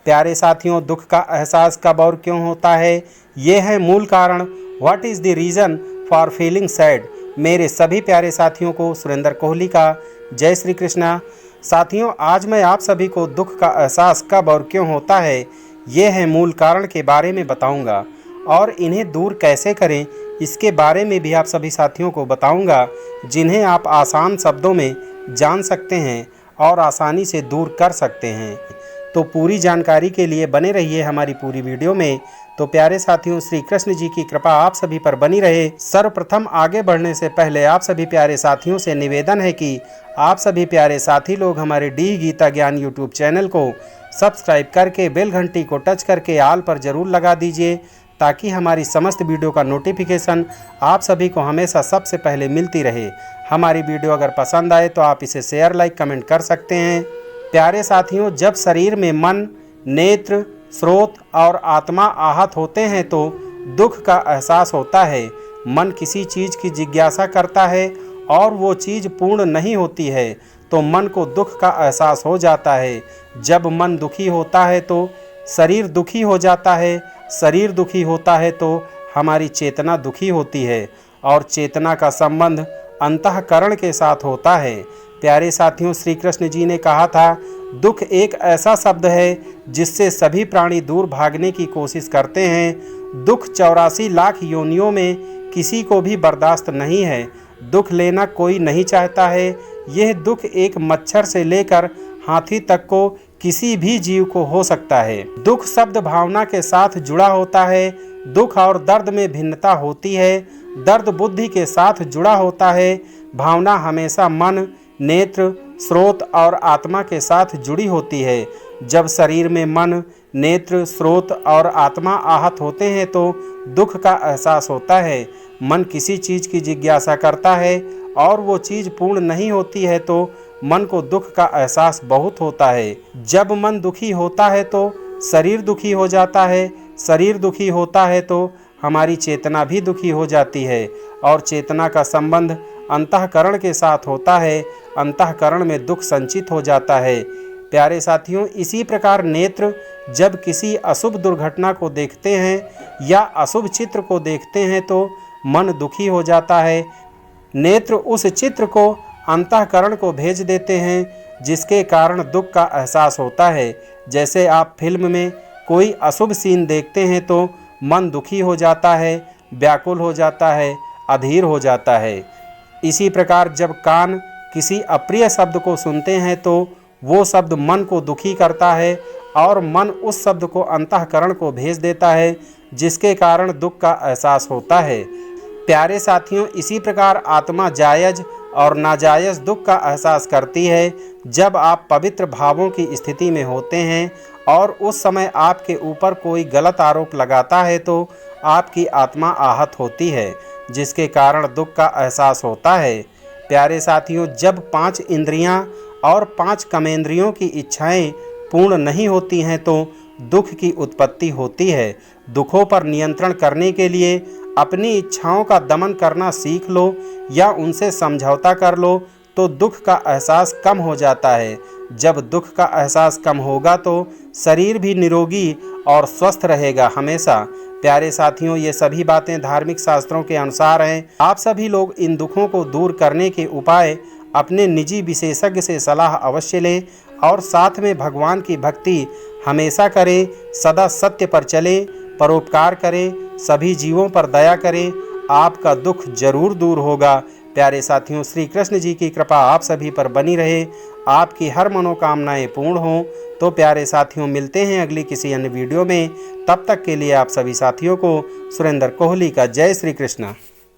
प्यारे साथियों, दुख का एहसास कब और क्यों होता है, ये है मूल कारण। What is the reason for feeling sad. मेरे सभी प्यारे साथियों को सुरेंद्र कोहली का जय श्री कृष्णा। साथियों, आज मैं आप सभी को दुख का एहसास कब और क्यों होता है, ये है मूल कारण के बारे में बताऊंगा और इन्हें दूर कैसे करें, इसके बारे में भी आप सभी साथियों को बताऊंगा, जिन्हें आप आसान शब्दों में जान सकते हैं और आसानी से दूर कर सकते हैं। तो पूरी जानकारी के लिए बने रहिए हमारी पूरी वीडियो में। तो प्यारे साथियों, श्री कृष्ण जी की कृपा आप सभी पर बनी रहे। सर्वप्रथम आगे बढ़ने से पहले आप सभी प्यारे साथियों से निवेदन है कि आप सभी प्यारे साथी लोग हमारे डी गीता ज्ञान यूट्यूब चैनल को सब्सक्राइब करके बेल घंटी को टच करके आल पर ज़रूर लगा दीजिए, ताकि हमारी समस्त वीडियो का नोटिफिकेशन आप सभी को हमेशा सबसे पहले मिलती रहे। हमारी वीडियो अगर पसंद आए तो आप इसे शेयर, लाइक, कमेंट कर सकते हैं। प्यारे साथियों, जब शरीर में मन, नेत्र, स्रोत और आत्मा आहत होते हैं तो दुख का एहसास होता है। मन किसी चीज़ की जिज्ञासा करता है और वो चीज़ पूर्ण नहीं होती है तो मन को दुख का एहसास हो जाता है। जब मन दुखी होता है तो शरीर दुखी हो जाता है। शरीर दुखी होता है तो हमारी चेतना दुखी होती है और चेतना का संबंध अंतःकरण के साथ होता है। प्यारे साथियों, श्री कृष्ण जी ने कहा था, दुख एक ऐसा शब्द है जिससे सभी प्राणी दूर भागने की कोशिश करते हैं। दुख 84 लाख योनियों में किसी को भी बर्दाश्त नहीं है। दुख लेना कोई नहीं चाहता है। यह दुख एक मच्छर से लेकर हाथी तक को किसी भी जीव को हो सकता है। दुख शब्द भावना के साथ जुड़ा होता है। दुख और दर्द में भिन्नता होती है। दर्द बुद्धि के साथ जुड़ा होता है। भावना हमेशा मन, नेत्र, स्रोत और आत्मा के साथ जुड़ी होती है। जब शरीर में मन, नेत्र, स्रोत और आत्मा आहत होते हैं तो दुख का एहसास होता है। मन किसी चीज़ की जिज्ञासा करता है और वो चीज़ पूर्ण नहीं होती है तो मन को दुख का एहसास बहुत होता है। जब मन दुखी होता है तो शरीर दुखी हो जाता है। शरीर दुखी होता है तो हमारी चेतना भी दुखी हो जाती है और चेतना का संबंध अंतःकरण के साथ होता है। अंतःकरण में दुख संचित हो जाता है। प्यारे साथियों, इसी प्रकार नेत्र जब किसी अशुभ दुर्घटना को देखते हैं या अशुभ चित्र को देखते हैं तो मन दुखी हो जाता है। नेत्र उस चित्र को अंतःकरण को भेज देते हैं, जिसके कारण दुख का एहसास होता है। जैसे आप फिल्म में कोई अशुभ सीन देखते हैं तो मन दुखी हो जाता है, व्याकुल हो जाता है, अधीर हो जाता है। इसी प्रकार जब कान किसी अप्रिय शब्द को सुनते हैं तो वो शब्द मन को दुखी करता है और मन उस शब्द को अंतःकरण को भेज देता है, जिसके कारण दुख का एहसास होता है। प्यारे साथियों, इसी प्रकार आत्मा जायज और नाजायज दुख का एहसास करती है। जब आप पवित्र भावों की स्थिति में होते हैं और उस समय आपके ऊपर कोई गलत आरोप लगाता है तो आपकी आत्मा आहत होती है, जिसके कारण दुख का एहसास होता है। प्यारे साथियों, जब 5 इंद्रियां और 5 कर्मेंद्रियों की इच्छाएं पूर्ण नहीं होती हैं तो दुख की उत्पत्ति होती है। दुखों पर नियंत्रण करने के लिए अपनी इच्छाओं का दमन करना सीख लो या उनसे समझौता कर लो तो दुख का एहसास कम हो जाता है। जब दुख का एहसास कम होगा तो शरीर भी निरोगी और स्वस्थ रहेगा हमेशा। प्यारे साथियों, ये सभी बातें धार्मिक शास्त्रों के अनुसार हैं। आप सभी लोग इन दुखों को दूर करने के उपाय अपने निजी विशेषज्ञ से सलाह अवश्य लें और साथ में भगवान की भक्ति हमेशा करें। सदा सत्य पर चलें, परोपकार करें, सभी जीवों पर दया करें। आपका दुख जरूर दूर होगा। प्यारे साथियों, श्री कृष्ण जी की कृपा आप सभी पर बनी रहे, आपकी हर मनोकामनाएं पूर्ण हों। तो प्यारे साथियों, मिलते हैं अगली किसी अन्य वीडियो में। तब तक के लिए आप सभी साथियों को सुरेंद्र कोहली का जय श्री कृष्ण।